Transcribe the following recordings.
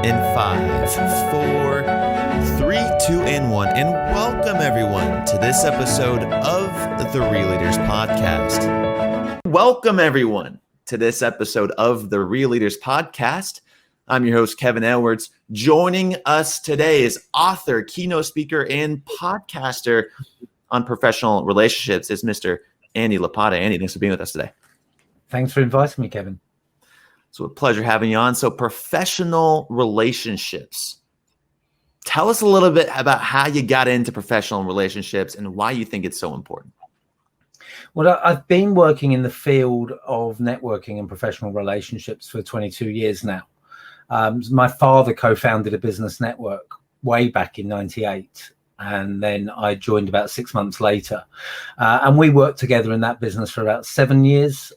In 5, 4, 3, 2, and 1. And welcome everyone to this episode of the Real Leaders Podcast. Welcome everyone to this episode of the Real Leaders Podcast. I'm your host, Kevin Edwards. Joining us today is author, keynote speaker, and podcaster on professional relationships is Mr. Andy Lopata. Andy, thanks for being with us today. Thanks for inviting me, Kevin. It's a pleasure having you on. So professional relationships. Tell us a little bit about how you got into professional relationships and why you think it's so important. Well, I've been working in the field of networking and professional relationships for 22 years now. My father co-founded a business network way back in 98. And then I joined about 6 months later. And we worked together in that business for about 7 years.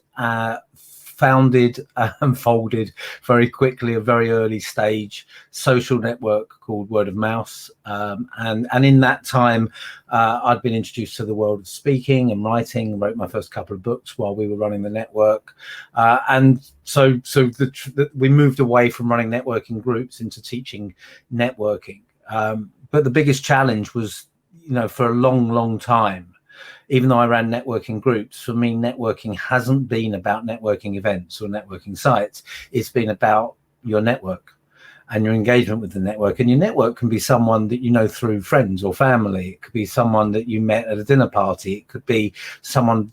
Founded and folded very quickly, a very early stage social network called Word of Mouth. And in that time, I'd been introduced to the world of speaking and writing, wrote my first couple of books while we were running the network. And so we moved away from running networking groups into teaching networking. But the biggest challenge was, for a long time, even though I ran networking groups, for me, networking hasn't been about networking events or networking sites. It's been about your network and your engagement with the network. And your network can be someone that you know through friends or family. It could be someone that you met at a dinner party. It could be someone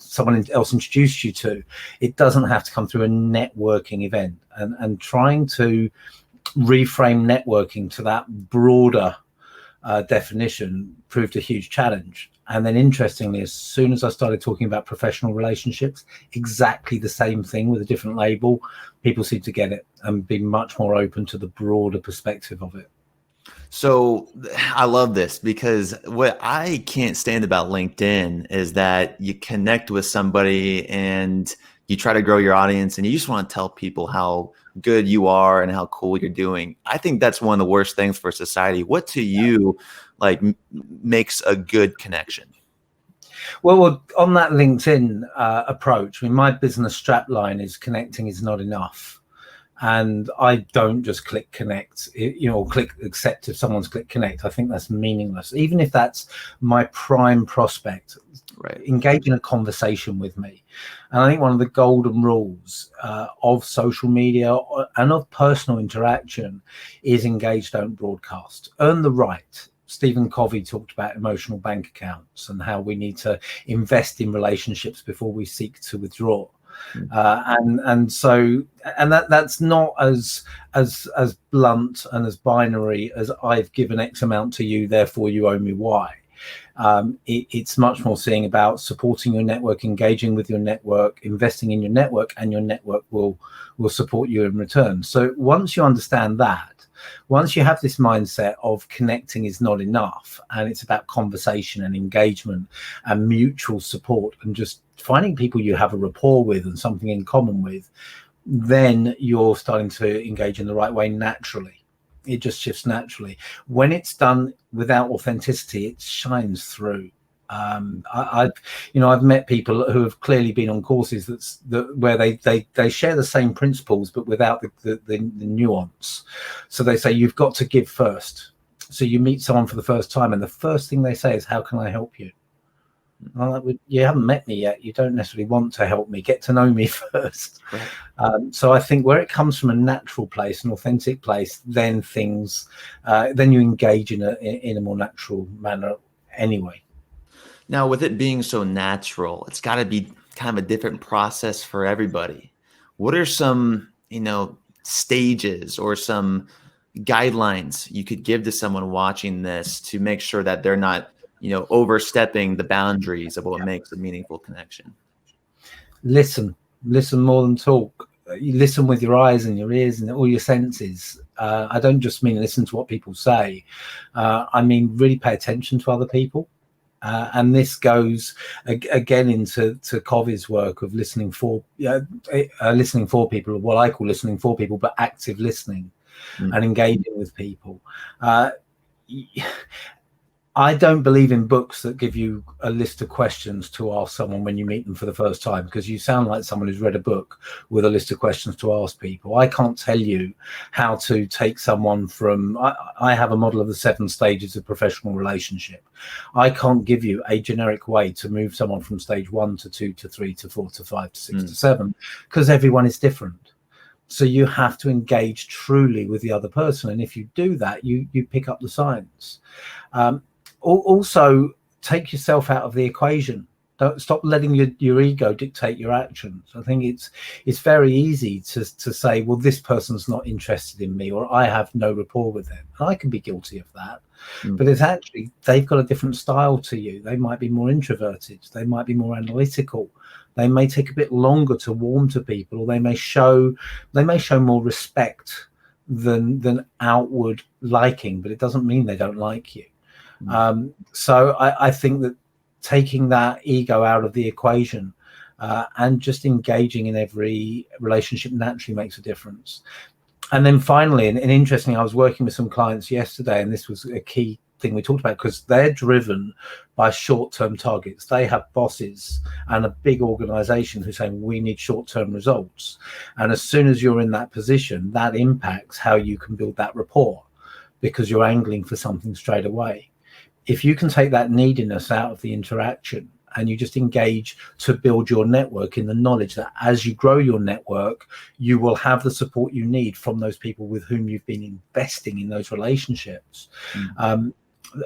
else introduced you to. It doesn't have to come through a networking event. And trying to reframe networking to that broader definition proved a huge challenge. And then interestingly, as soon as I started talking about professional relationships, exactly the same thing with a different label, people seem to get it and be much more open to the broader perspective of it. So I love this because what I can't stand about LinkedIn is that you connect with somebody and you try to grow your audience and you just want to tell people how good you are and how cool you're doing. I think that's one of the worst things for society. What to you makes a good connection? Well, on that LinkedIn approach, my business strapline is connecting is not enough. And I don't just click connect, or click accept if someone's clicked connect. I think that's meaningless. Even if that's my prime prospect, right, engage in a conversation with me. And I think one of the golden rules of social media and of personal interaction is engage, don't broadcast. Earn the right. Stephen Covey talked about emotional bank accounts and how we need to invest in relationships before we seek to withdraw. And that's not as blunt and as binary as I've given X amount to you, therefore you owe me Y. It's much more seeing about supporting your network, engaging with your network, investing in your network, and your network will support you in return. So once you understand that, once you have this mindset of connecting is not enough, and it's about conversation and engagement and mutual support and just finding people you have a rapport with and something in common with, then you're starting to engage in the right way naturally. It just shifts naturally. When it's done without authenticity, it shines through. I've met people who have clearly been on courses where they share the same principles but without the nuance. So they say you've got to give first. So you meet someone for the first time, and the first thing they say is, "How can I help you?" You haven't met me yet. You don't necessarily want to help me. Get to know me first. Right. So I think where it comes from a natural place, an authentic place, then then you engage in a more natural manner anyway. Now, with it being so natural, it's got to be kind of a different process for everybody. What are some, stages or some guidelines you could give to someone watching this to make sure that they're not, overstepping the boundaries of what makes a meaningful connection? Listen more than talk. You listen with your eyes and your ears and all your senses. I don't just mean listen to what people say. I mean, really pay attention to other people. And this goes again into Covey's work of listening for people, what I call listening for people, but active listening and engaging with people. I don't believe in books that give you a list of questions to ask someone when you meet them for the first time, because you sound like someone who's read a book with a list of questions to ask people. I can't tell you how to take someone from, I have a model of the 7 stages of professional relationship. I can't give you a generic way to move someone from stage 1 to 2 to 3 to 4 to 5 to 6 to 7, because everyone is different. So you have to engage truly with the other person. And if you do that, you pick up the science. Also, take yourself out of the equation. Don't stop letting your ego dictate your actions. I think it's very easy to say, well, this person's not interested in me, or I have no rapport with them. And I can be guilty of that. But it's actually, they've got a different style to you. They might be more introverted. They might be more analytical. They may take a bit longer to warm to people, or they may show more respect than outward liking, but it doesn't mean they don't like you. So I think that taking that ego out of the equation and just engaging in every relationship naturally makes a difference. And then finally, and interestingly, I was working with some clients yesterday, and this was a key thing we talked about, because they're driven by short-term targets. They have bosses and a big organization who's saying, we need short-term results. And as soon as you're in that position, that impacts how you can build that rapport, because you're angling for something straight away. If you can take that neediness out of the interaction and you just engage to build your network in the knowledge that as you grow your network, you will have the support you need from those people with whom you've been investing in those relationships.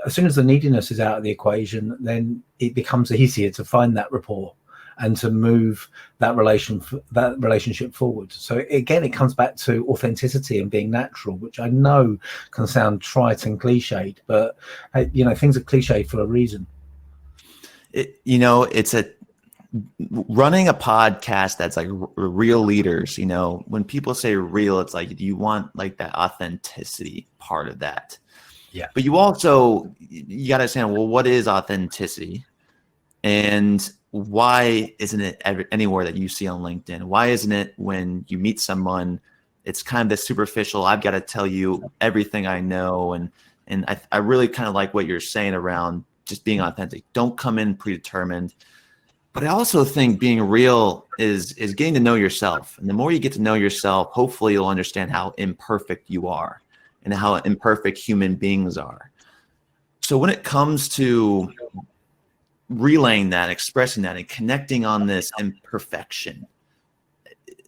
As soon as the neediness is out of the equation, then it becomes easier to find that rapport and to move that relationship forward. So again, it comes back to authenticity and being natural, which I know can sound trite and cliched, but things are cliched for a reason. It's running a podcast that's like real leaders. When people say real, it's like you want like that authenticity part of that. Yeah. But you got to understand, well, what is authenticity? And why isn't it anywhere that you see on LinkedIn? Why isn't it when you meet someone, it's kind of the superficial, I've got to tell you everything I know. And I really kind of like what you're saying around just being authentic. Don't come in predetermined. But I also think being real is getting to know yourself. And the more you get to know yourself, hopefully you'll understand how imperfect you are and how imperfect human beings are. So when it comes to relaying that, expressing that, and connecting on this imperfection,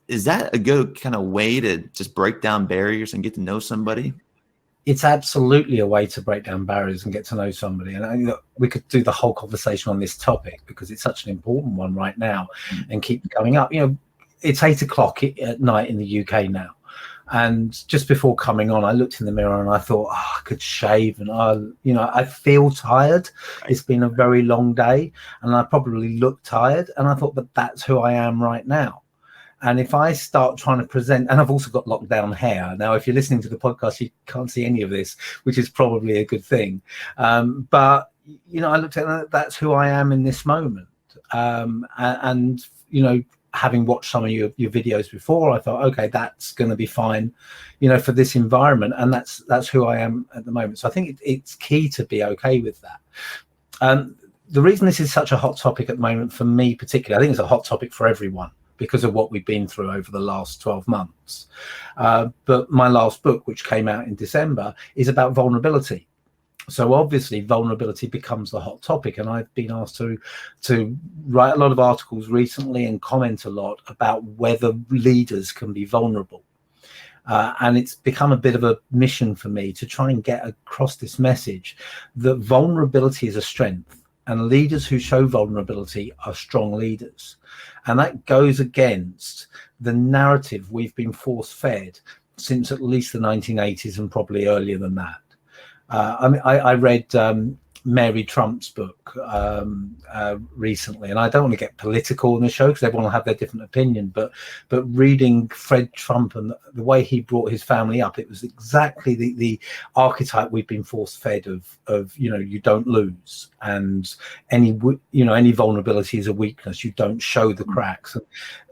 is that a good kind of way to just break down barriers and get to know somebody? It's absolutely a way to break down barriers and get to know somebody. And we could do the whole conversation on this topic because it's such an important one right now and keep coming up. It's 8:00 at night in the UK now. And just before coming on, I looked in the mirror and I thought, I could shave. And I feel tired. It's been a very long day and I probably look tired. And I thought, but that's who I am right now. And if I start trying to present, and I've also got lockdown hair. Now, if you're listening to the podcast, you can't see any of this, which is probably a good thing. But I looked at that's who I am in this moment. Having watched some of your videos before, I thought, okay, that's going to be fine, for this environment. And that's who I am at the moment. So I think it's key to be okay with that. The reason this is such a hot topic at the moment for me particularly, I think it's a hot topic for everyone because of what we've been through over the last 12 months. But my last book, which came out in December, is about vulnerability. So obviously vulnerability becomes the hot topic, and I've been asked to write a lot of articles recently and comment a lot about whether leaders can be vulnerable. And it's become a bit of a mission for me to try and get across this message that vulnerability is a strength, and leaders who show vulnerability are strong leaders. And that goes against the narrative we've been force-fed since at least the 1980s and probably earlier than that. I read Mary Trump's book recently, and I don't want to get political in the show because everyone will have their different opinion, but reading Fred Trump and the way he brought his family up, it was exactly the archetype we've been force-fed of you don't lose, and any vulnerability is a weakness. You don't show the cracks.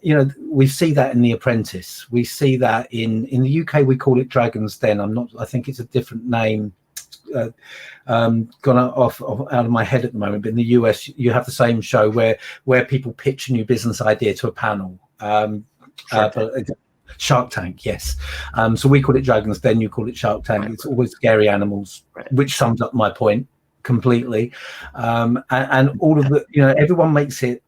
And, we see that in The Apprentice. We see that in the UK we call it Dragon's Den. I think it's a different name gone off out of my head at the moment, but in the US you have the same show where people pitch a new business idea to a panel. Shark Tank, yes. So we call it Dragons, then you call it Shark Tank. It's always scary animals, which sums up my point completely. And all of the, everyone makes it.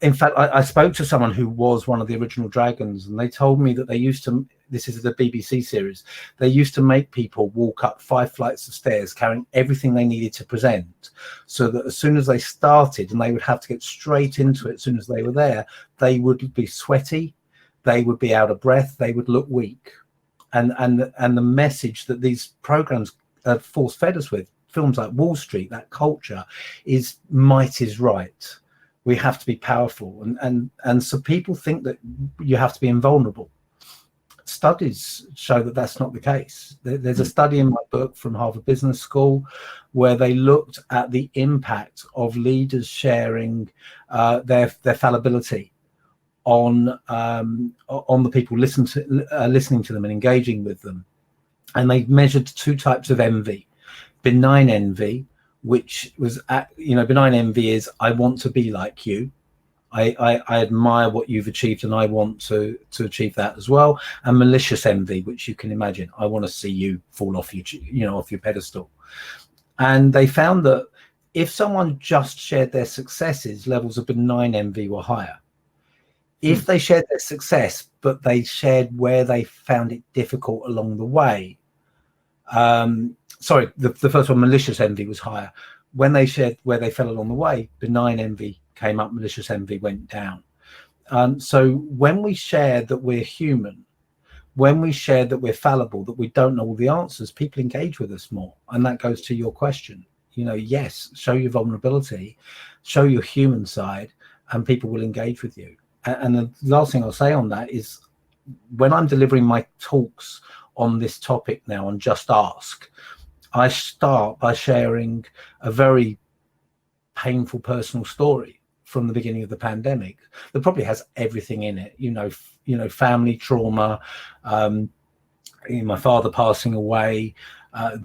In fact, I spoke to someone who was one of the original Dragons, and they told me that they used to, this is the BBC series, they used to make people walk up 5 flights of stairs carrying everything they needed to present, so that as soon as they started, and they would have to get straight into it as soon as they were there, they would be sweaty, they would be out of breath, they would look weak. And the message that these programs force fed us with, films like Wall Street, that culture, is might is right. We have to be powerful, and so people think that you have to be invulnerable. Studies show that that's not the case. There's a study in my book from Harvard Business School where they looked at the impact of leaders sharing their fallibility on the people listening to them and engaging with them, and they measured 2 types of envy: benign envy, which was, benign envy is, I want to be like you. I admire what you've achieved and I want to achieve that as well. And malicious envy, which you can imagine, I want to see you fall off off your pedestal. And they found that if someone just shared their successes, levels of benign envy were higher. If they shared their success, but they shared where they found it difficult along the way, the first one, malicious envy, was higher. When they shared where they fell along the way, benign envy came up, malicious envy went down. So when we share that we're human, when we share that we're fallible, that we don't know all the answers, people engage with us more. And that goes to your question. Yes, show your vulnerability, show your human side, and people will engage with you. And the last thing I'll say on that is, when I'm delivering my talks on this topic now, on Just Ask, I start by sharing a very painful personal story from the beginning of the pandemic that probably has everything in it, family trauma, my father passing away,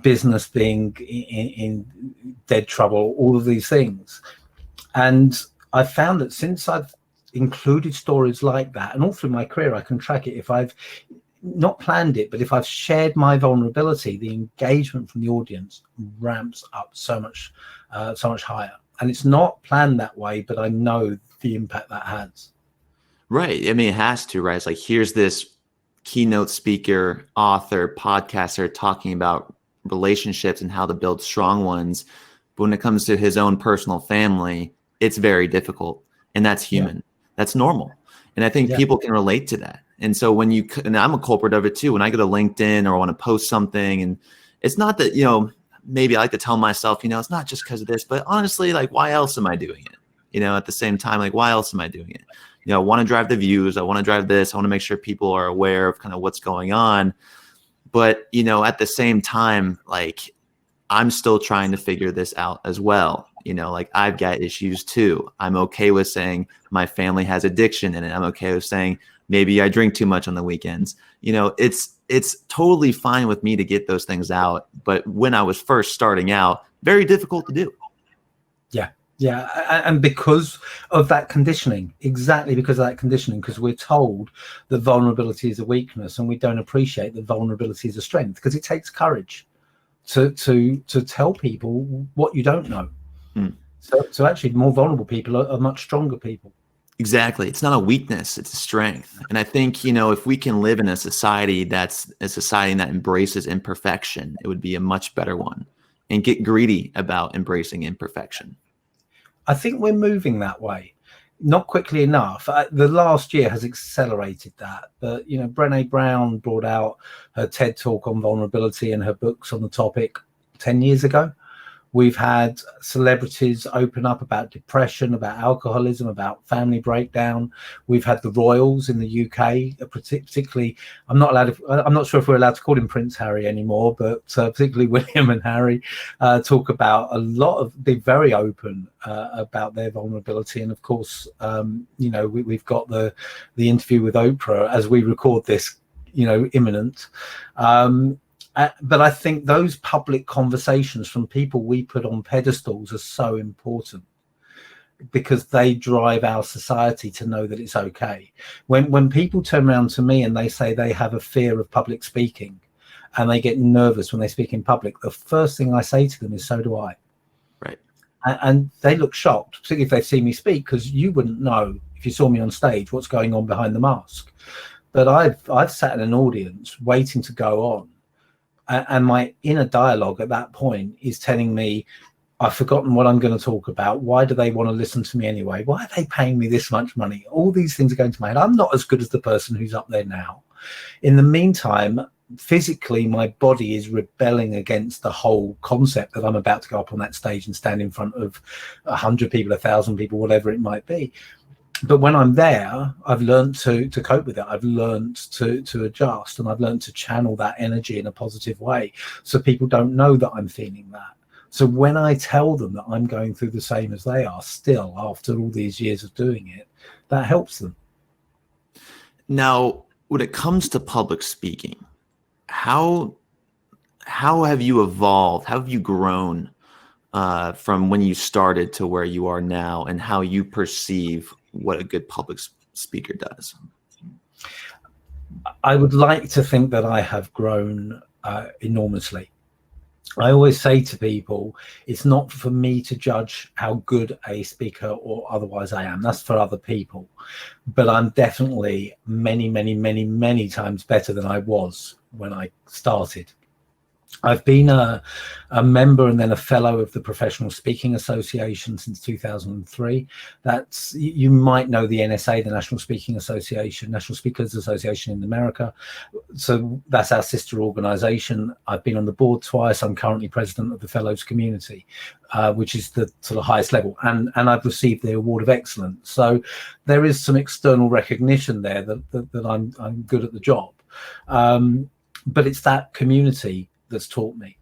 business being in dead trouble, all of these things. And I found that since I've included stories like that, and all through my career, I can track it. If I've not planned it, but if I've shared my vulnerability, the engagement from the audience ramps up so much higher. And it's not planned that way, but I know the impact that has. Right. I mean, it has to, right? It's like, here's this keynote speaker, author, podcaster talking about relationships and how to build strong ones. But when it comes to his own personal family, it's very difficult. And that's human. Yeah. That's normal. And I think people can relate to that. And so and I'm a culprit of it too, when I go to LinkedIn or I want to post something, and it's not that, maybe I like to tell myself, it's not just because of this, but honestly, like, why else am I doing it? At the same time, like, why else am I doing it? I want to drive the views. I want to drive this. I want to make sure people are aware of kind of what's going on. But, at the same time, like, I'm still trying to figure this out as well. Like, I've got issues too. I'm okay with saying my family has addiction in it. I'm okay with saying maybe I drink too much on the weekends. It's totally fine with me to get those things out. But when I was first starting out, very difficult to do. Yeah. And because of that conditioning, because we're told that vulnerability is a weakness, and we don't appreciate that vulnerability is a strength, because it takes courage to tell people what you don't know. So actually, more vulnerable people are much stronger people. Exactly. It's not a weakness, it's a strength. And I think, if we can live in a society that embraces imperfection, it would be a much better one, and get greedy about embracing imperfection. I think we're moving that way, not quickly enough. The last year has accelerated that. But, Brené Brown brought out her TED Talk on vulnerability and her books on the topic 10 years ago. We've had celebrities open up about depression, about alcoholism, about family breakdown. We've had the royals in the UK, particularly. I'm not sure if we're allowed to call him Prince Harry anymore, but particularly William and Harry talk about be very open about their vulnerability. And of course, we've got the interview with Oprah as we record this, imminent. But I think those public conversations from people we put on pedestals are so important, because they drive our society to know that it's okay. When people turn around to me and they say they have a fear of public speaking and they get nervous when they speak in public, the first thing I say to them is, so do I. Right. And they look shocked, particularly if they've seen me speak, because you wouldn't know if you saw me on stage what's going on behind the mask. But I've sat in an audience waiting to go on, and my inner dialogue at that point is telling me, I've forgotten what I'm going to talk about. Why do they want to listen to me anyway? Why are they paying me this much money? All these things are going to my head. I'm not as good as the person who's up there now. In the meantime, physically, my body is rebelling against the whole concept that I'm about to go up on that stage and stand in front of 100 people, 1,000 people, whatever it might be. But when I'm there, I've learned to cope with it. I've learned to adjust, and I've learned to channel that energy in a positive way, so people don't know that I'm feeling that. So when I tell them that I'm going through the same as they are still after all these years of doing it, that helps them. Now, when it comes to public speaking, how have you evolved? How have you grown from when you started to where you are now, and how you perceive what a good public speaker does? I would like to think that I have grown enormously. I always say to people, it's not for me to judge how good a speaker or otherwise I am. That's for other people. But I'm definitely many, many, many, many times better than I was when I started. I've been a member and then a fellow of the Professional Speaking Association since 2003. That's, you might know the NSA, the National Speaking Association, National Speakers Association in America. So that's our sister organization. I've been on the board twice. I'm currently president of the Fellows Community, which is the sort of highest level. And I've received the Award of Excellence. So there is some external recognition there that I'm good at the job. But it's that community that's taught me,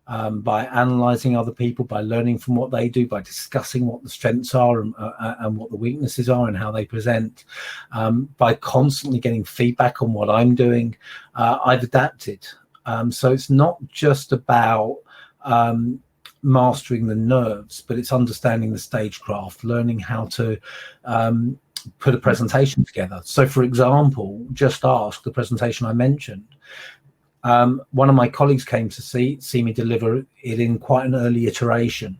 by analyzing other people, by learning from what they do, by discussing what the strengths are and what the weaknesses are and how they present, by constantly getting feedback on what I'm doing. I've adapted. So it's not just about mastering the nerves, but it's understanding the stagecraft, learning how to put a presentation together. So for example, Just Ask, the presentation I mentioned, one of my colleagues came to see me deliver it in quite an early iteration,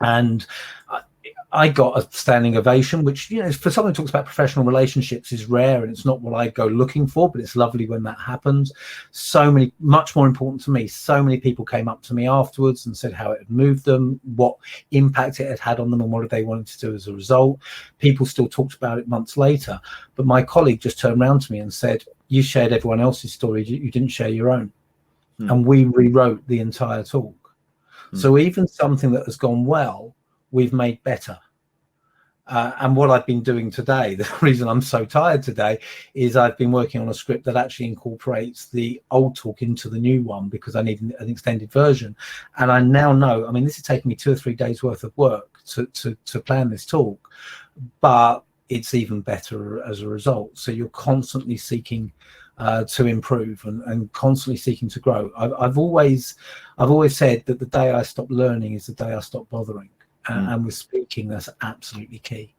and I got a standing ovation, which, you know, for someone who talks about professional relationships is rare, and it's not what I go looking for, but it's lovely when that happens. So many, much more important to me, so many people came up to me afterwards and said how it had moved them, what impact it had had on them, and what they wanted to do as a result. People still talked about it months later, but my colleague just turned around to me and said, you shared everyone else's story, you didn't share your own. And we rewrote the entire talk. So even something that has gone well, we've made better. And what I've been doing today, the reason I'm so tired today, is I've been working on a script that actually incorporates the old talk into the new one, because I need an extended version. And I now know, I mean, this is taking me 2 or 3 days worth of work to plan this talk, but it's even better as a result. So you're constantly seeking to improve and constantly seeking to grow. I've always said that the day I stop learning is the day I stop bothering. And with speaking, that's absolutely key.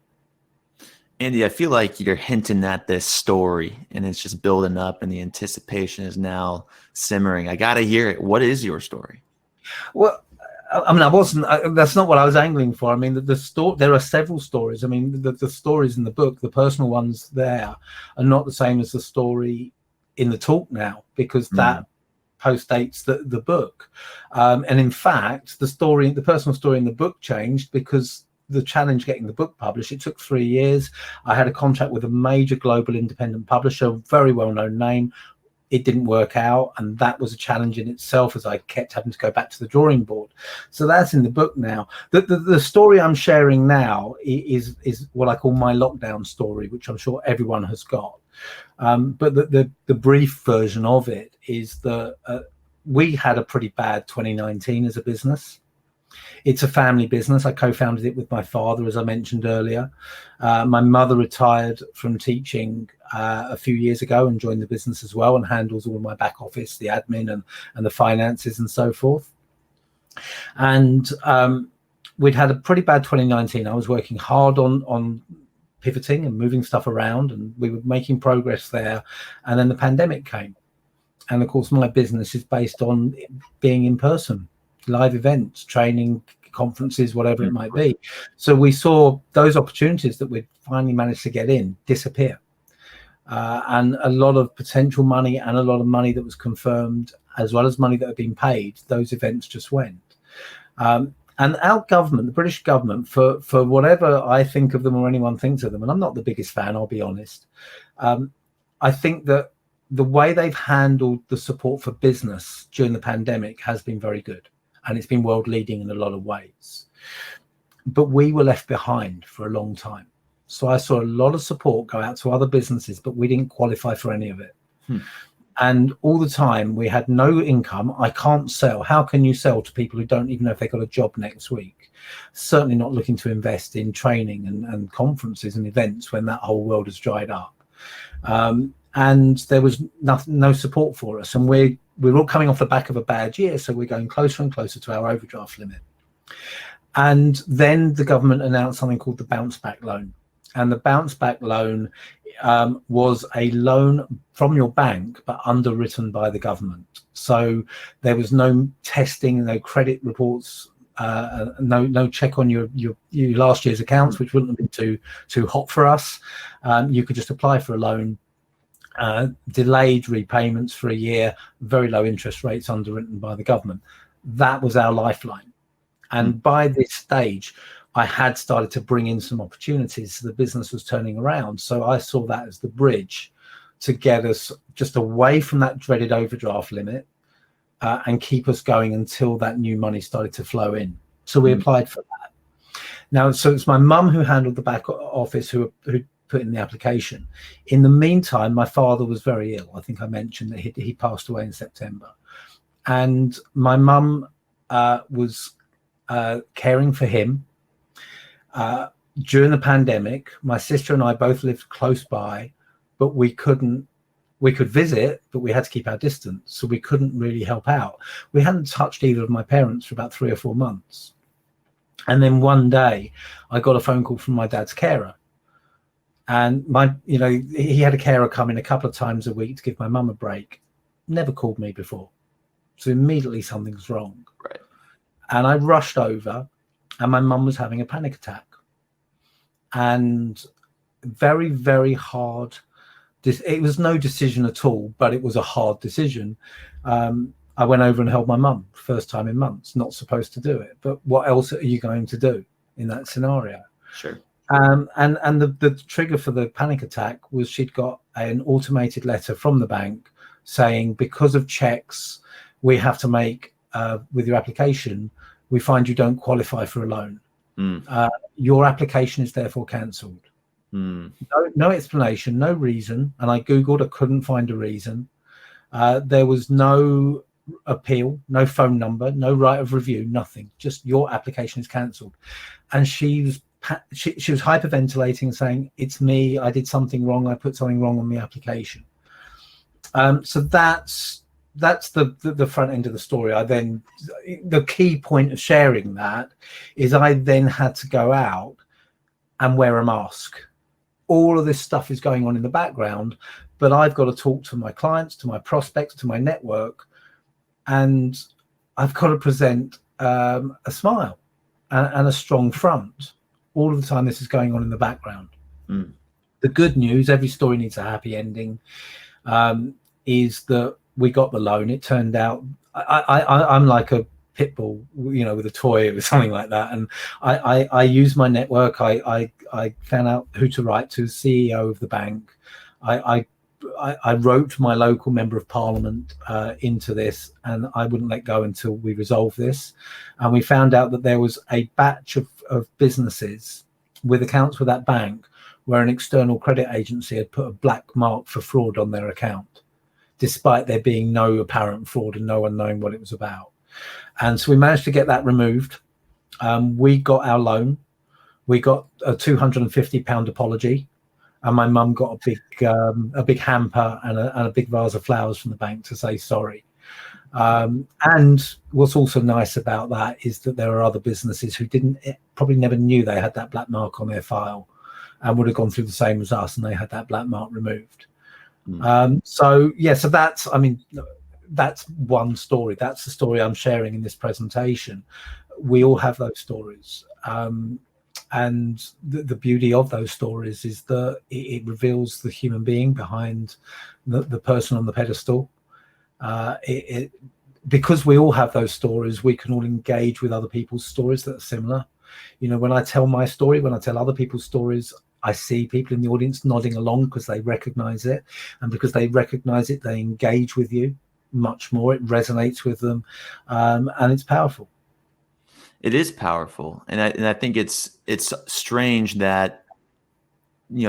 Andy, I feel like you're hinting at this story, and it's just building up, and the anticipation is now simmering. I got to hear it. What is your story? Well, I mean, that's not what I was angling for. I mean, there are several stories. I mean, the stories in the book, the personal ones there, are not the same as the story in the talk now, because that postdates the book. And in fact, the personal story in the book changed because the challenge getting the book published, it took 3 years. I had a contract with a major global independent publisher, very well-known name. It didn't work out, and that was a challenge in itself, as I kept having to go back to the drawing board. So that's in the book now. The story I'm sharing now is what I call my lockdown story, which I'm sure everyone has got. But the brief version of it is that we had a pretty bad 2019 as a business. It's a family business. I co-founded it with my father, as I mentioned earlier. My mother retired from teaching a few years ago and joined the business as well, and handles all my back office, the admin and the finances and so forth. And we'd had a pretty bad 2019. I was working hard on pivoting and moving stuff around, and we were making progress there. And then the pandemic came. And of course, my business is based on being in person, live events, training, conferences, whatever it might be. So we saw those opportunities that we'd finally managed to get in disappear. And a lot of potential money and a lot of money that was confirmed, as well as money that had been paid, those events just went. And our government, the British government, for whatever I think of them or anyone thinks of them, and I'm not the biggest fan, I'll be honest, I think that the way they've handled the support for business during the pandemic has been very good, and it's been world leading in a lot of ways. But we were left behind for a long time. So I saw a lot of support go out to other businesses, but we didn't qualify for any of it. And all the time we had no income. I can't sell. How can you sell to people who don't even know if they got a job next week? Certainly not looking to invest in training and conferences and events when that whole world has dried up. And there was no support for us. And we're all coming off the back of a bad year. So we're going closer and closer to our overdraft limit. And then the government announced something called the bounce back loan. And the bounce back loan was a loan from your bank, but underwritten by the government. So there was no testing, no credit reports, no check on your last year's accounts, which wouldn't have been too hot for us. You could just apply for a loan, delayed repayments for a year, very low interest rates underwritten by the government. That was our lifeline. And by this stage, I had started to bring in some opportunities. So the business was turning around. So I saw that as the bridge to get us just away from that dreaded overdraft limit and keep us going until that new money started to flow in. So we applied for that. Now, so it's my mum who handled the back office who put in the application. In the meantime, my father was very ill. I think I mentioned that he passed away in September. And my mum was caring for him. During the pandemic, my sister and I both lived close by, but we could visit, but we had to keep our distance. So we couldn't really help out. We hadn't touched either of my parents for about 3 or 4 months. And then one day I got a phone call from my dad's carer. And he had a carer come in a couple of times a week to give my mum a break. Never called me before. So immediately something's wrong. Right. And I rushed over, and my mum was having a panic attack. And very, very hard. It was no decision at all, but it was a hard decision. I went over and held my mum, first time in months. Not supposed to do it, but what else are you going to do in that scenario? Sure. And the trigger for the panic attack was she'd got an automated letter from the bank saying, because of checks we have to make with your application, we find you don't qualify for a loan. Your application is therefore cancelled. No explanation, no reason. And I Googled, I couldn't find a reason. There was no appeal, no phone number, no right of review, nothing. Just your application is cancelled. And she was hyperventilating, saying, it's me, I did something wrong, I put something wrong on the application. So that's the front end of the story. The key point of sharing that is I then had to go out and wear a mask. All of this stuff is going on in the background, but I've got to talk to my clients, to my prospects, to my network, and I've got to present a smile and a strong front. All of the time this is going on in the background. The good news, every story needs a happy ending, is that we got the loan. It turned out I'm like a pit bull, with a toy or something like that. And I used my network. I found out who to write to, CEO of the bank. I wrote my local member of parliament into this, and I wouldn't let go until we resolved this. And we found out that there was a batch of businesses with accounts with that bank where an external credit agency had put a black mark for fraud on their account, despite there being no apparent fraud and no one knowing what it was about. And so we managed to get that removed. We got our loan. We got a £250 apology, and my mum got a big hamper and a big vase of flowers from the bank to say sorry. And what's also nice about that is that there are other businesses who probably never knew they had that black mark on their file, and would have gone through the same as us, and they had that black mark removed. So that's one story. That's the story I'm sharing in this presentation. We all have those stories. And the beauty of those stories is that it reveals the human being behind the person on the pedestal. Because we all have those stories, we can all engage with other people's stories that are similar. When I tell my story, when I tell other people's stories, I see people in the audience nodding along because they recognize it. And because they recognize it, they engage with you much more. It resonates with them. And it's powerful. It is powerful, and I think it's strange that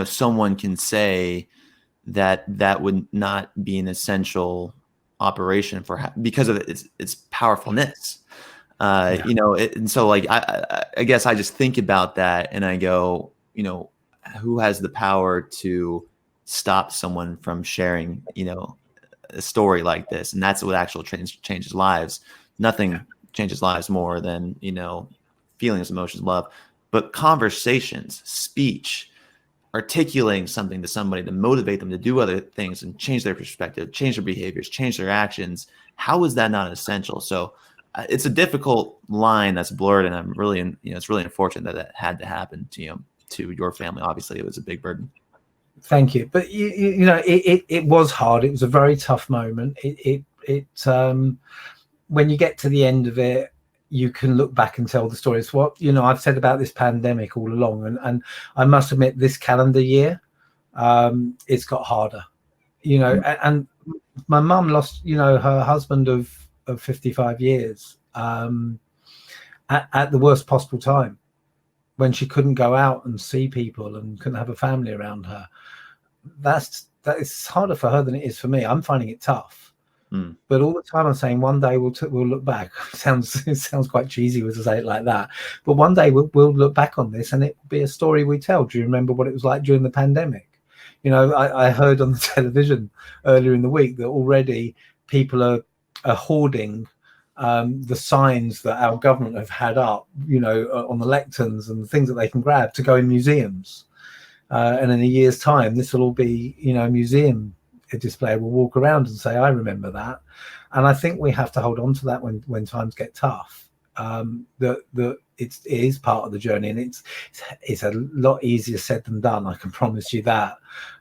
someone can say that would not be an essential operation because of its powerfulness. And so like I guess I just think about that and I go, who has the power to stop someone from sharing a story like this? And that's what actually changes lives. Nothing changes lives more than feelings, emotions, love, but conversations, speech, articulating something to somebody to motivate them to do other things and change their perspective, change their behaviors, change their actions. How is that not essential? So it's a difficult line that's blurred, and I'm really it's really unfortunate that had to happen to your family. Obviously it was a big burden. Thank you. But it was hard. It was a very tough moment. When you get to the end of it, you can look back and tell the stories. What I've said about this pandemic all along, and I must admit, this calendar year, it's got harder. And my mum lost, her husband of 55 years at the worst possible time, when she couldn't go out and see people and couldn't have a family around her. That is harder for her than it is for me. I'm finding it tough. But all the time I'm saying one day we'll look back. It sounds quite cheesy to say it like that, but one day we'll look back on this and it will be a story we tell. Do you remember what it was like during the pandemic? I heard on the television earlier in the week that already people are hoarding the signs that our government have had up, on the lecterns and the things that they can grab to go in museums. And in a year's time, this will all be, a museum display. Will walk around and say, I remember that. And I think we have to hold on to that when times get tough. That it is part of the journey, and it's a lot easier said than done, I can promise you that.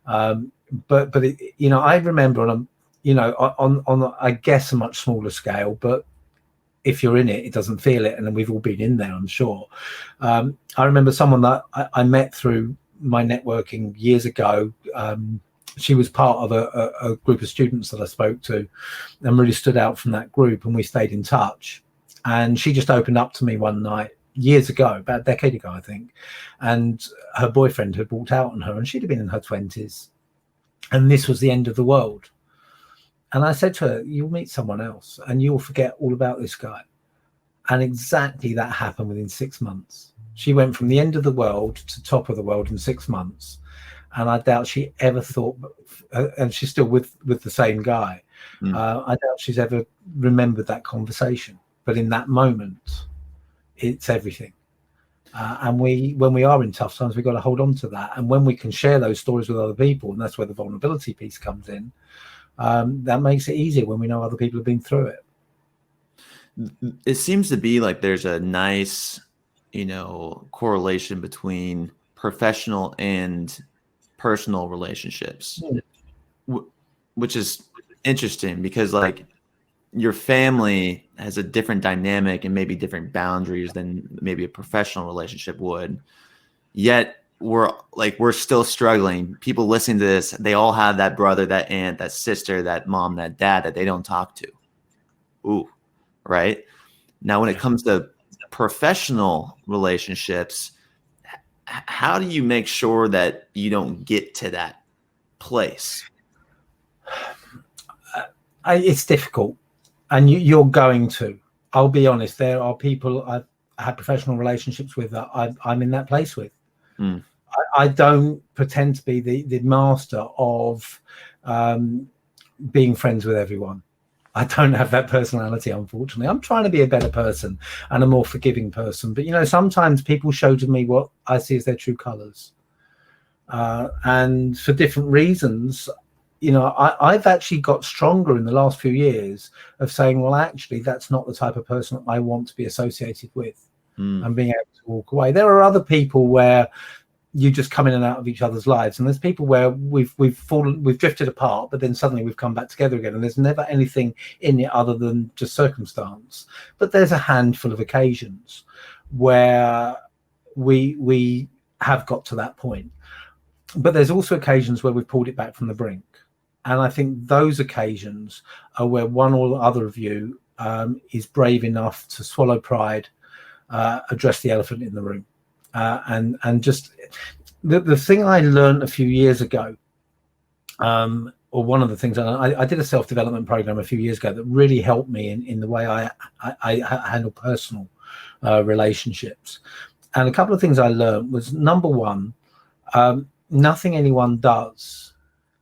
But I remember on I guess a much smaller scale, but if you're in it, it doesn't feel it. And then we've all been in there, I'm sure. I remember someone that I met through my networking years ago. She was part of a group of students that I spoke to and really stood out from that group, and we stayed in touch. And she just opened up to me one night years ago, about a decade ago, I think. And her boyfriend had walked out on her, and she'd have been in her 20s. And this was the end of the world. And I said to her, you'll meet someone else and you'll forget all about this guy. And exactly that happened within 6 months. She went from the end of the world to top of the world in 6 months. And I doubt she ever thought, and she's still with the same guy. I doubt she's ever remembered that conversation. But in that moment, it's everything. And when we are in tough times, we've got to hold on to that. And when we can share those stories with other people, and that's where the vulnerability piece comes in, that makes it easier when we know other people have been through it. It seems to be like there's a nice, correlation between professional and personal relationships, which is interesting because like your family has a different dynamic and maybe different boundaries than maybe a professional relationship would. Yet we're still struggling. People listening to this, they all have that brother, that aunt, that sister, that mom, that dad that they don't talk to. Ooh, right? Now, when it comes to professional relationships, how do you make sure that you don't get to that place? It's difficult, and you're going to. I'll be honest. There are people had professional relationships with that I'm in that place with. Mm. I don't pretend to be the master of being friends with everyone. I don't have that personality, unfortunately. I'm trying to be a better person and a more forgiving person. But, sometimes people show to me what I see as their true colors. And for different reasons, I've actually got stronger in the last few years of saying, well, actually, that's not the type of person I want to be associated with, and being able to walk away. There are other people where you just come in and out of each other's lives, and there's people where we've drifted apart, but then suddenly we've come back together again, and there's never anything in it other than just circumstance. But there's a handful of occasions where we have got to that point, but there's also occasions where we've pulled it back from the brink, and I think those occasions are where one or other of you is brave enough to swallow pride, address the elephant in the room. And just the thing I learned a few years ago, or one of the things I did a self-development program a few years ago that really helped me in the way I handle personal relationships. And a couple of things I learned was, number one, nothing anyone does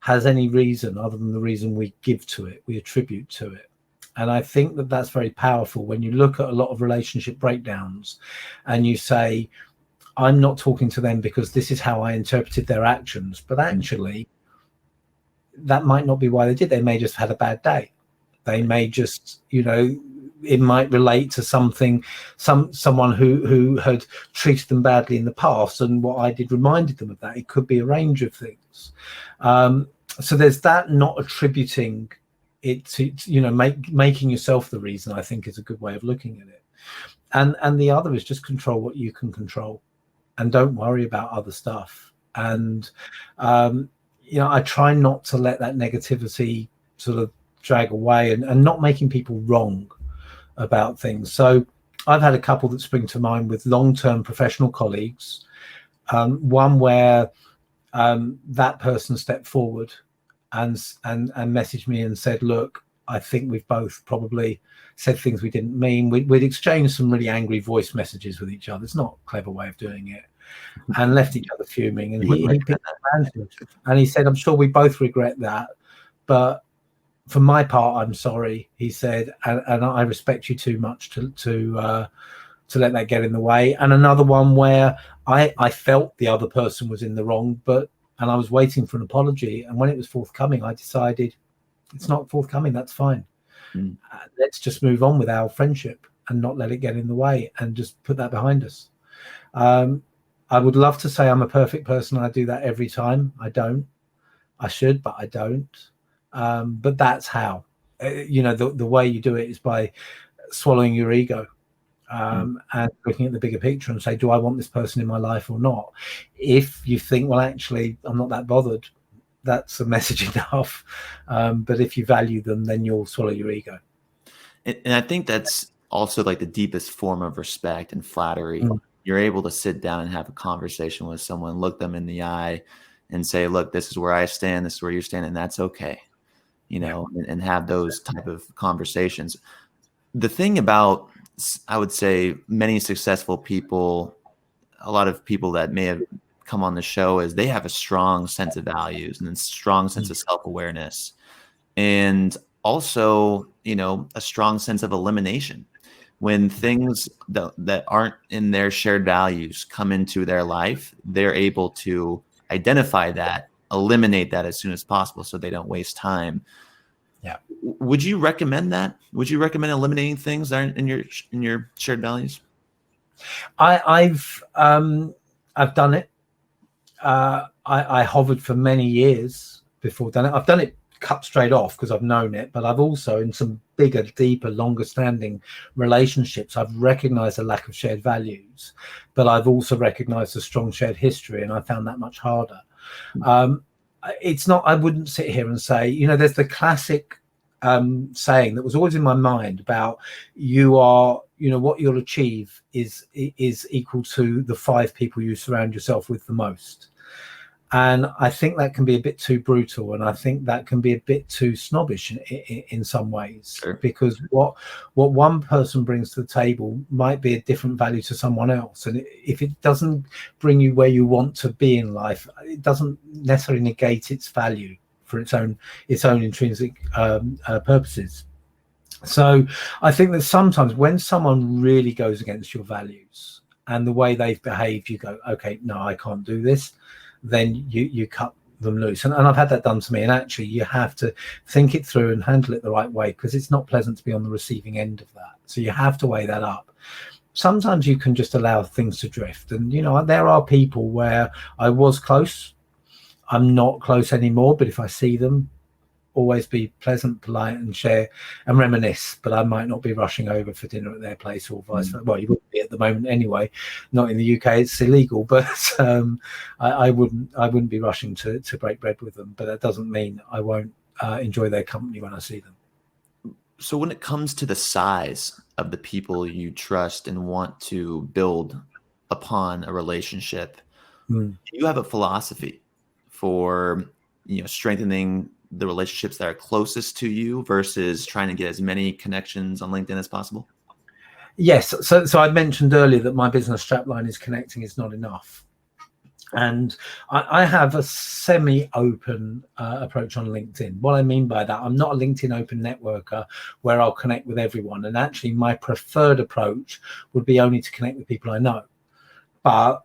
has any reason other than the reason we give to it, we attribute to it. And I think that that's very powerful when you look at a lot of relationship breakdowns and you say, I'm not talking to them because this is how I interpreted their actions, but actually that might not be why they did. They may just have had a bad day. They may just, it might relate to someone who had treated them badly in the past, and what I did reminded them of that. It could be a range of things. So there's that, not attributing it to, making yourself the reason, I think, is a good way of looking at it. And the other is just control what you can control. And don't worry about other stuff. And, I try not to let that negativity sort of drag away, and not making people wrong about things. So I've had a couple that spring to mind with long-term professional colleagues. One where that person stepped forward and messaged me and said, look, I think we've both probably said things we didn't mean. We'd exchanged some really angry voice messages with each other. It's not a clever way of doing it. And left each other fuming. And he picked up and he said, I'm sure we both regret that, but for my part, I'm sorry, he said, and I respect you too much to let that get in the way. And another one where I felt the other person was in the wrong, and I was waiting for an apology. And when it was forthcoming, I decided it's not forthcoming. That's fine. Let's just move on with our friendship and not let it get in the way, and just put that behind us. I would love to say I'm a perfect person. I do that every time. I don't. I should, but I don't. But that's how. The way you do it is by swallowing your ego, and looking at the bigger picture and say, do I want this person in my life or not? If you think, well, actually, I'm not that bothered, that's a message enough. But if you value them, then you'll swallow your ego. And I think that's also like the deepest form of respect and flattery. You're able to sit down and have a conversation with someone, look them in the eye and say, look, this is where I stand, this is where you stand, and that's okay, and have those type of conversations. The thing about, I would say, many successful people, a lot of people that may have come on the show, is they have a strong sense of values and a strong sense of self-awareness, and also, a strong sense of elimination. When things that aren't in their shared values come into their life, they're able to identify that, eliminate that as soon as possible so they don't waste time. Yeah. Would you recommend that? Would you recommend eliminating things that aren't in your shared values? I've done it. I hovered for many years before done it. I've done it cut straight off because I've known it, but I've also, in some bigger, deeper, longer standing relationships, I've recognized a lack of shared values, but I've also recognized a strong shared history, and I found that much harder. It's not, I wouldn't sit here and say, there's the classic saying that was always in my mind about what you'll achieve is equal to the 5 people you surround yourself with the most. And I think that can be a bit too brutal, and I think that can be a bit too snobbish in some ways. Sure. Because what one person brings to the table might be a different value to someone else, and if it doesn't bring you where you want to be in life, it doesn't necessarily negate its value for its own intrinsic purposes. So I think that sometimes when someone really goes against your values and the way they've behaved, you go, okay, no, I can't do this. Then you cut them loose. And I've had that done to me. And actually, you have to think it through and handle it the right way, because it's not pleasant to be on the receiving end of that. So you have to weigh that up. Sometimes you can just allow things to drift. And, there are people where I was close. I'm not close anymore. But if I see them, always be pleasant, polite, and share and reminisce, but I might not be rushing over for dinner at their place or vice versa. Well, you wouldn't be at the moment anyway. Not in the UK, it's illegal, but I wouldn't be rushing to break bread with them. But that doesn't mean I won't enjoy their company when I see them. So when it comes to the size of the people you trust and want to build upon a relationship, do you have a philosophy for strengthening the relationships that are closest to you versus trying to get as many connections on LinkedIn as possible? Yes. So I mentioned earlier that my business strapline is connecting is not enough. And I have a semi-open approach on LinkedIn. What I mean by that, I'm not a LinkedIn open networker where I'll connect with everyone. And actually, my preferred approach would be only to connect with people I know. But,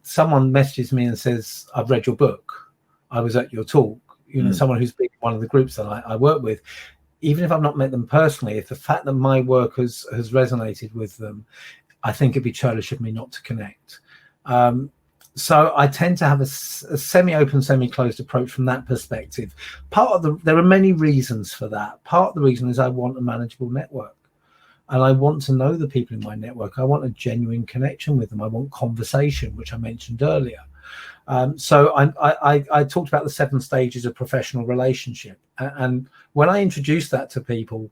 someone messages me and says, I've read your book. I was at your talk. Someone who's been in one of the groups that I work with, even if I've not met them personally, if the fact that my work has resonated with them, I think it'd be churlish of me not to connect. So I tend to have a semi-open, semi-closed approach from that perspective. There are many reasons for that. Part of the reason is I want a manageable network. And I want to know the people in my network. I want a genuine connection with them. I want conversation, which I mentioned earlier. So I talked about the 7 stages of professional relationship. And when I introduce that to people,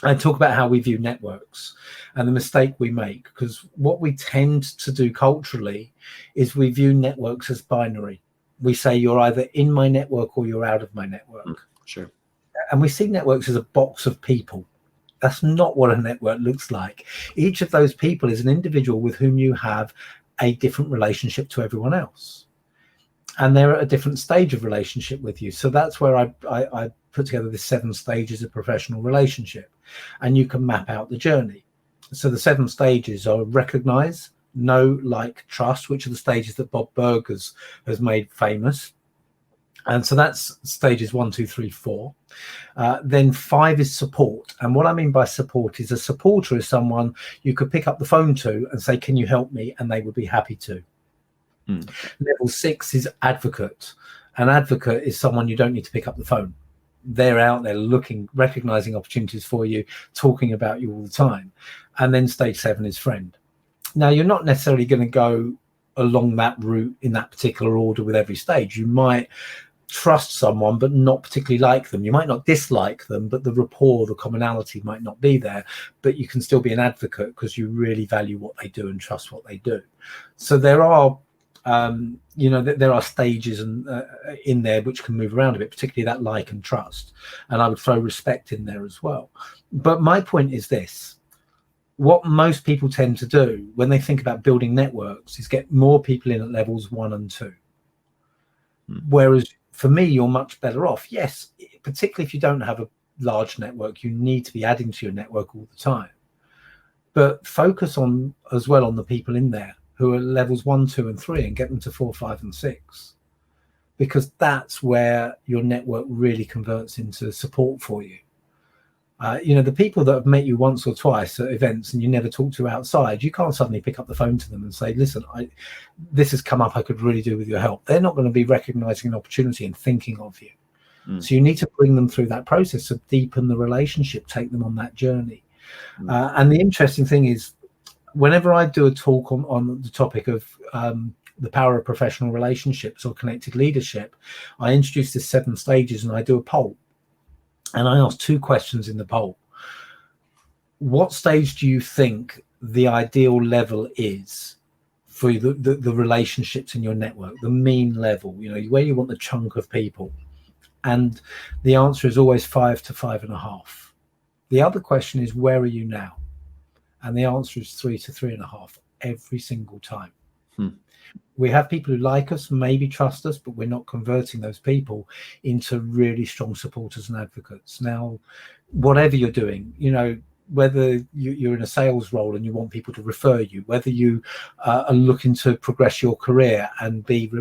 I talk about how we view networks and the mistake we make, because what we tend to do culturally is we view networks as binary. We say you're either in my network or you're out of my network. Sure. And we see networks as a box of people. That's not what a network looks like. Each of those people is an individual with whom you have a different relationship to everyone else, and they're at a different stage of relationship with you. So that's where I put together the 7 stages of professional relationship, and you can map out the journey. So the 7 stages are recognize, know, like, trust, which are the stages that Bob Burg has made famous. And so that's stages 1, 2, 3, 4. Then 5 is support. And what I mean by support is a supporter is someone you could pick up the phone to and say, can you help me? And they would be happy to. Level 6 is advocate. An advocate is someone you don't need to pick up the phone. They're out there looking, recognizing opportunities for you, talking about you all the time. And then stage 7 is friend. Now, you're not necessarily going to go along that route in that particular order with every stage. You might trust someone but not particularly like them. You might not dislike them, but the rapport, the commonality might not be there. But you can still be an advocate because you really value what they do and trust what they do. So there are there are stages in there which can move around a bit, particularly that like and trust. And I would throw respect in there as well. But my point is this: what most people tend to do when they think about building networks is get more people in at levels 1 and 2. Whereas for me, you're much better off. Yes, particularly if you don't have a large network, you need to be adding to your network all the time. But focus on as well on the people in there who are levels 1, 2, and 3, and get them to 4, 5, and 6, because that's where your network really converts into support for you. The people that have met you once or twice at events and you never talk to outside, you can't suddenly pick up the phone to them and say, listen, this has come up, I could really do with your help. They're not going to be recognizing an opportunity and thinking of you. So you need to bring them through that process to deepen the relationship, take them on that journey. And the interesting thing is, whenever I do a talk on the topic of the power of professional relationships or connected leadership, I introduce the 7 stages and I do a poll. And I ask 2 questions in the poll. What stage do you think the ideal level is for the relationships in your network, the mean level, where you want the chunk of people? And the answer is always 5 to 5.5. The other question is, where are you now? And the answer is 3 to 3.5 every single time. We have people who like us, maybe trust us, but we're not converting those people into really strong supporters and advocates. Now, whatever you're doing, whether you're in a sales role and you want people to refer you, whether you are looking to progress your career and be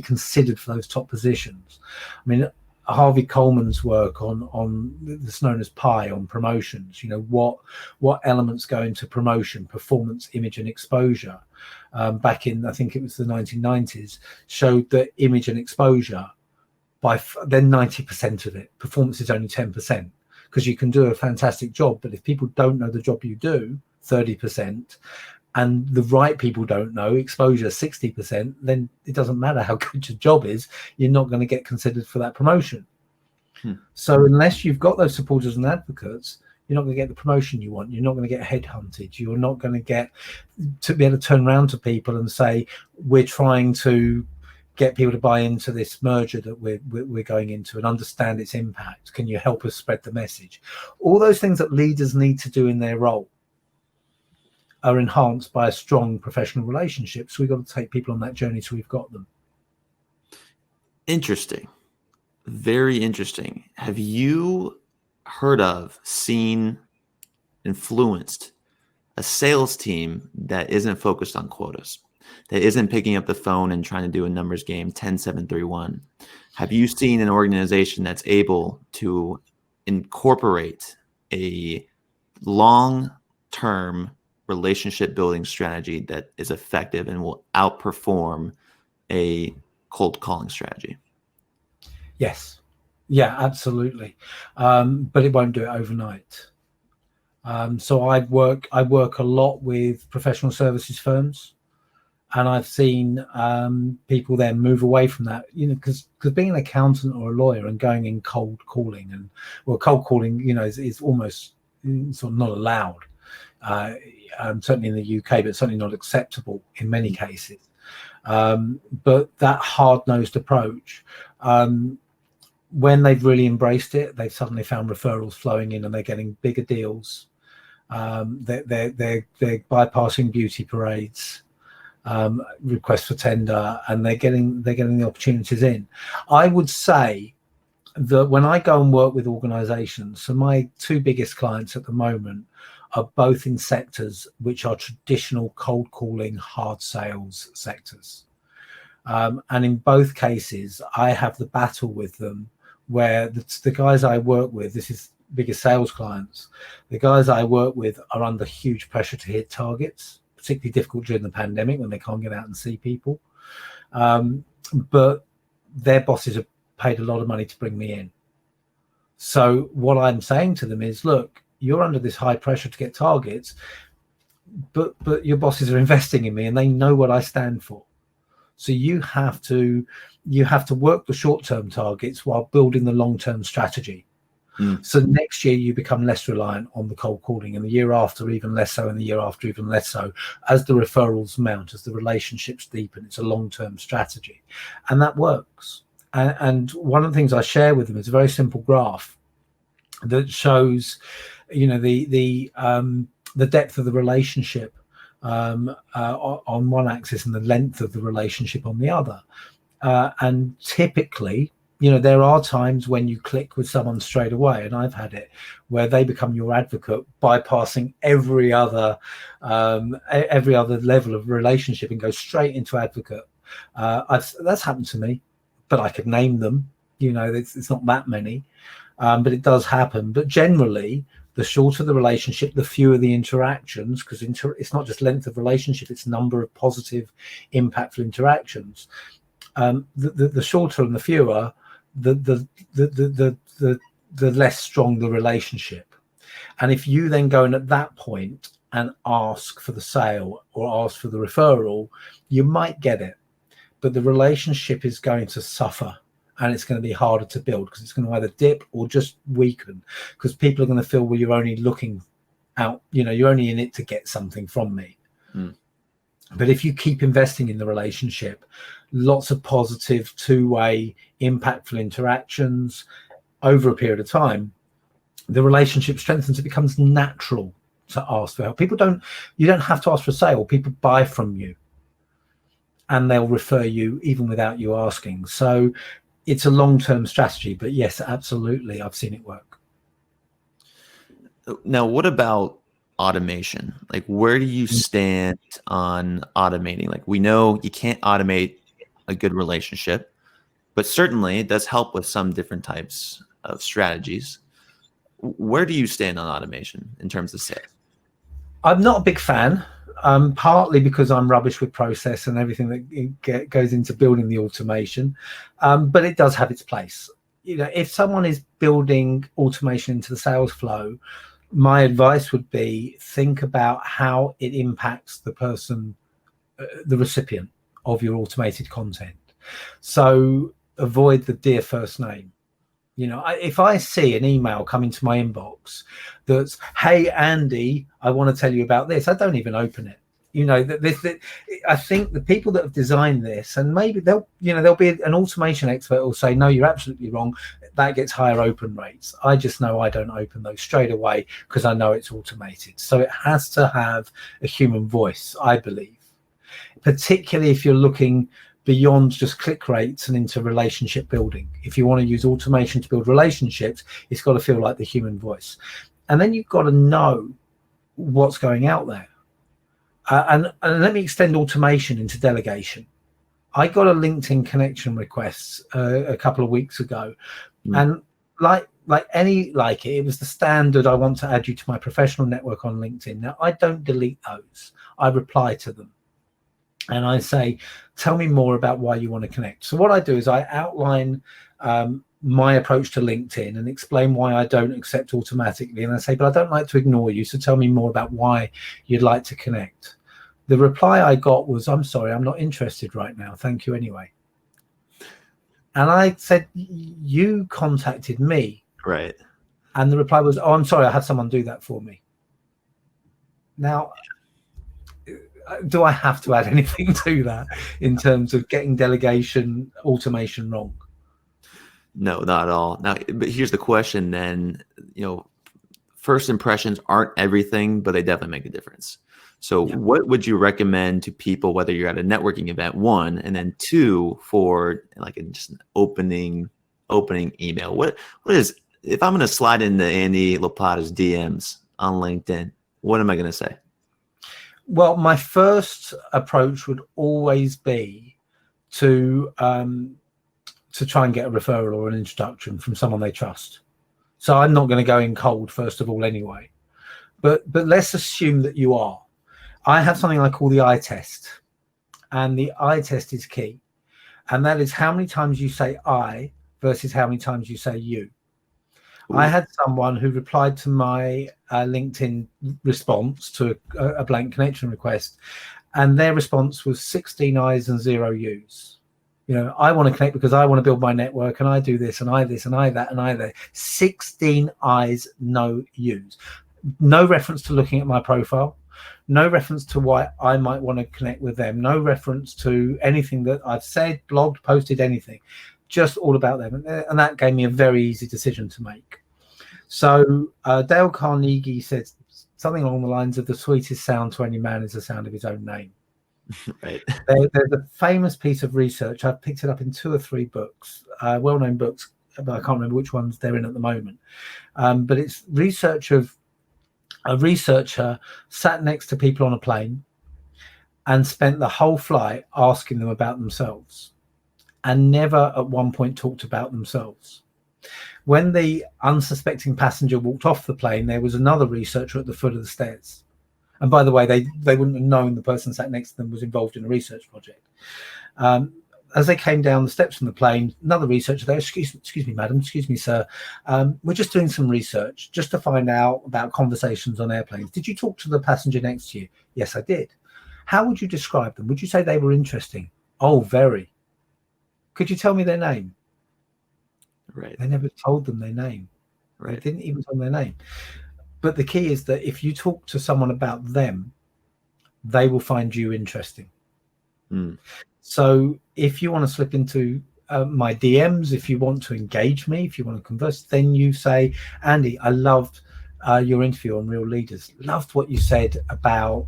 considered for those top positions. I mean, Harvey Coleman's work on that's known as PI on promotions, what elements go into promotion, performance, image and exposure, back in, I think it was the 1990s, showed that image and exposure, then 90% of it, performance is only 10%, because you can do a fantastic job, but if people don't know the job you do, 30%, and the right people don't know, exposure 60%, then it doesn't matter how good your job is, you're not going to get considered for that promotion. So unless you've got those supporters and advocates, you're not going to get the promotion you want. You're not going to get headhunted. You're not going to get to be able to turn around to people and say, we're trying to get people to buy into this merger that we're going into and understand its impact. Can you help us spread the message? All those things that leaders need to do in their role are enhanced by a strong professional relationship. So we've got to take people on that journey till we've got them. Interesting. Very interesting. Have you heard of, seen, influenced a sales team that isn't focused on quotas, that isn't picking up the phone and trying to do a numbers game 10-7-3-1? Have you seen an organization that's able to incorporate a long-term relationship building strategy that is effective and will outperform a cold calling strategy? Yes. Yeah, absolutely. But it won't do it overnight. So I work a lot with professional services firms, and I've seen people then move away from that, because being an accountant or a lawyer and going in cold calling, cold calling, is almost sort of not allowed. Certainly in the UK, but certainly not acceptable in many cases. But that hard-nosed approach, when they've really embraced it, they've suddenly found referrals flowing in and they're getting bigger deals. They're bypassing beauty parades, requests for tender, and they're getting the opportunities in. I would say that when I go and work with organizations, so my two biggest clients at the moment are both in sectors which are traditional cold calling, hard sales sectors. And in both cases, I have the battle with them where the guys I work with, this is bigger sales clients, the guys I work with are under huge pressure to hit targets, particularly difficult during the pandemic when they can't get out and see people. But their bosses have paid a lot of money to bring me in. So what I'm saying to them is, look, you're under this high pressure to get targets, but your bosses are investing in me and they know what I stand for. So you have to work the short-term targets while building the long-term strategy. So next year you become less reliant on the cold calling, and the year after even less so, and the year after even less so, as the referrals mount, as the relationships deepen. It's a long-term strategy, and that works. And one of the things I share with them is a very simple graph that shows, the depth of the relationship on one axis and the length of the relationship on the other. And typically, there are times when you click with someone straight away, and I've had it where they become your advocate, bypassing every other level of relationship and go straight into advocate. That's happened to me, but I could name them. It's not that many, but it does happen. But generally, the shorter the relationship, the fewer the interactions, because it's not just length of relationship, it's number of positive, impactful interactions. The shorter and the fewer, the less strong the relationship. And if you then go in at that point and ask for the sale or ask for the referral, you might get it, but the relationship is going to suffer. And it's going to be harder to build because it's going to either dip or just weaken, because people are going to feel, well, you're only looking out, you're only in it to get something from me. But if you keep investing in the relationship, lots of positive two-way impactful interactions over a period of time, the relationship strengthens. It becomes natural to ask for help. You don't have to ask for a sale. People buy from you and they'll refer you even without you asking. So it's a long-term strategy, but yes, absolutely, I've seen it work. Now, what about automation? Like, where do you stand on automating? Like, we know you can't automate a good relationship, but certainly it does help with some different types of strategies. Where do you stand on automation in terms of sales? I'm not a big fan, partly because I'm rubbish with process and everything that goes into building the automation, but it does have its place. If someone is building automation into the sales flow, my advice would be think about how it impacts the person, the recipient of your automated content. So avoid the dear first name. If I see an email come into my inbox that's, "Hey, Andy, I want to tell you about this," I don't even open it. I think the people that have designed this, and maybe there'll be an automation expert who will say, "No, you're absolutely wrong. That gets higher open rates." I just know I don't open those straight away because I know it's automated. So it has to have a human voice, I believe, particularly if you're looking beyond just click rates and into relationship building. If you want to use automation to build relationships, it's got to feel like the human voice. And then you've got to know what's going out there. And let me extend automation into delegation. I got a LinkedIn connection request a couple of weeks ago, and it was the standard, "I want to add you to my professional network on LinkedIn." Now, I don't delete those. I reply to them. And I say, "Tell me more about why you want to connect." So what I do is I outline my approach to LinkedIn and explain why I don't accept automatically. And I say, "But I don't like to ignore you. So tell me more about why you'd like to connect." The reply I got was, "I'm sorry, I'm not interested right now. Thank you anyway." And I said, "You contacted me." Right. And the reply was, "Oh, I'm sorry, I had someone do that for me." Now, do I have to add anything to that in terms of getting delegation automation wrong? No, not at all. Now, but here's the question then, first impressions aren't everything, but they definitely make a difference. So what would you recommend to people, whether you're at a networking event, one, and then two, for like just an opening email? What is, if I'm going to slide into Andy Lopata's DMs on LinkedIn, what am I going to say? Well, my first approach would always be to try and get a referral or an introduction from someone they trust. So I'm not going to go in cold, first of all, anyway. But let's assume that you are. I have something I call the eye test, and the eye test is key. And that is how many times you say "I" versus how many times you say "you." Ooh. I had someone who replied to my LinkedIn response to a blank connection request, and their response was 16 I's and 0 U's. I want to connect because I want to build my network, and I do this, and I this, and I that, and I that. 16 I's, no U's. No reference to looking at my profile. No reference to why I might want to connect with them. No reference to anything that I've said, blogged, posted, anything. Just all about them. And that gave me a very easy decision to make. So Dale Carnegie said something along the lines of, "The sweetest sound to any man is the sound of his own name." Right. There's a famous piece of research. I've picked it up in 2 or 3 books, well-known books, but I can't remember which ones they're in at the moment. But it's research of a researcher sat next to people on a plane and spent the whole flight asking them about themselves, and never at one point talked about themselves. When the unsuspecting passenger walked off the plane, there was another researcher at the foot of the stairs. And by the way, they wouldn't have known the person sat next to them was involved in a research project. As they came down the steps from the plane, another researcher there, excuse me, madam, excuse me, sir. We're just doing some research just to find out about conversations on airplanes. Did you talk to the passenger next to you? Yes, I did. How would you describe them? Would you say they were interesting? Oh, very. Could you tell me their name? Right. They never told them their name. Right. They didn't even tell them their name. But the key is that if you talk to someone about them, they will find you interesting. Mm. So if you want to slip into my DMs, if you want to engage me, if you want to converse, then you say, Andy, I loved your interview on Real Leaders. Loved what you said about,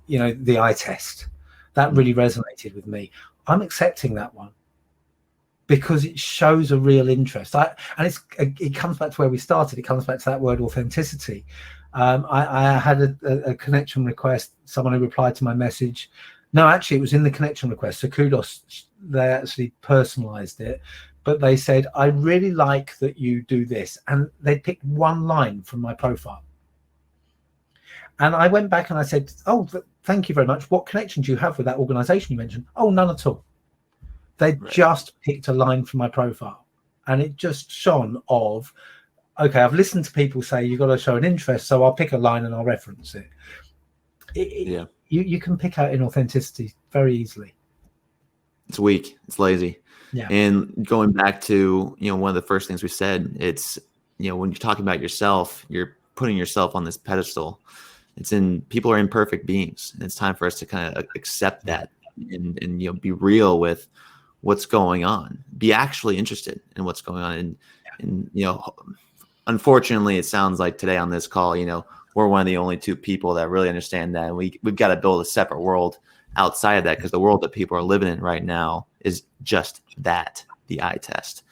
the eye test. That really resonated with me. I'm accepting that one because it shows a real interest. It comes back to where we started. It comes back to that word authenticity. I had a connection request, someone who replied to my message. No, actually, it was in the connection request. So kudos, they actually personalized it. But they said, I really like that you do this. And they picked one line from my profile. And I went back and I said, oh, thank you very much. What connection do you have with that organization you mentioned? Oh, none at all. They just picked a line from my profile. And it just shone of, okay, I've listened to people say you've got to show an interest, so I'll pick a line and I'll reference it. You can pick out inauthenticity very easily. It's weak. It's lazy. Yeah. And going back to, one of the first things we said, it's, when you're talking about yourself, you're putting yourself on this pedestal. People are imperfect beings. And it's time for us to kind of accept that and be real with what's going on, be actually interested in what's going on. And unfortunately, it sounds like today on this call, we're one of the only two people that really understand that. And we've got to build a separate world outside of that, because the world that people are living in right now is just that, the eye test.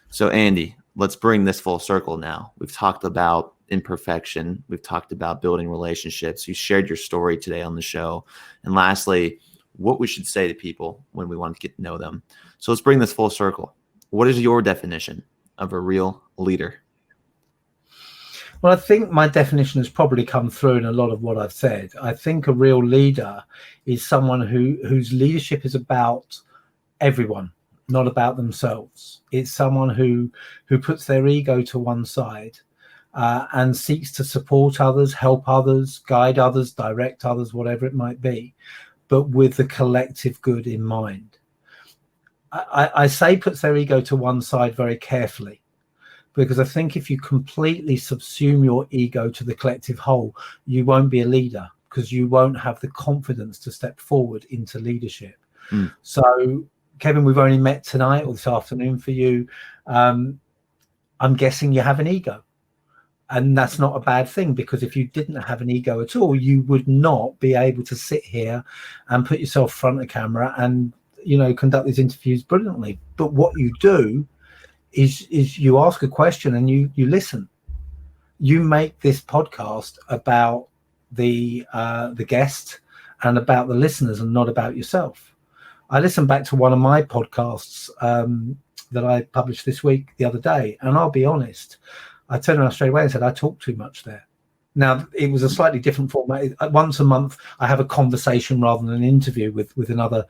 So Andy, let's bring this full circle now. We've talked about imperfection. We've talked about building relationships. You shared your story today on the show. And lastly, what we should say to people when we want to get to know them. So let's bring this full circle. What is your definition of a real leader? Well, I think my definition has probably come through in a lot of what I've said. I think a real leader is someone whose leadership is about everyone, not about themselves. It's someone who puts their ego to one side and seeks to support others, help others, guide others, direct others, whatever it might be, but with the collective good in mind. I say puts their ego to one side very carefully, because I think if you completely subsume your ego to the collective whole, you won't be a leader, because you won't have the confidence to step forward into leadership. So, Kevin, we've only met tonight or this afternoon for you. I'm guessing you have an ego. And that's not a bad thing, because if you didn't have an ego at all, you would not be able to sit here and put yourself front of camera and, conduct these interviews brilliantly. But what you do is you ask a question and you listen. You make this podcast about the guest and about the listeners, and not about yourself. I listened back to one of my podcasts that I published this week the other day, and I'll be honest, I turned around straight away and said, I talk too much there. Now, it was a slightly different format. Once a month, I have a conversation rather than an interview with a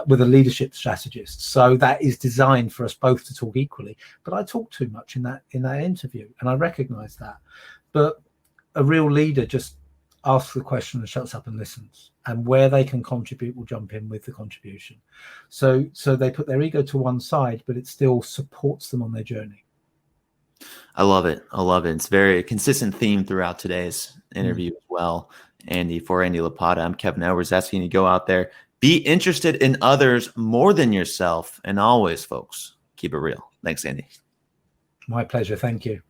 leadership strategist. So that is designed for us both to talk equally. But I talk too much in that interview, and I recognize that. But a real leader just asks the question and shuts up and listens. And where they can contribute, will jump in with the contribution. So they put their ego to one side, but it still supports them on their journey. I love it. It's very consistent theme throughout today's interview as well. Andy, for Andy Lopata, I'm Kevin Edwards, asking you to go out there, be interested in others more than yourself, and always, folks, keep it real. Thanks, Andy. My pleasure. Thank you.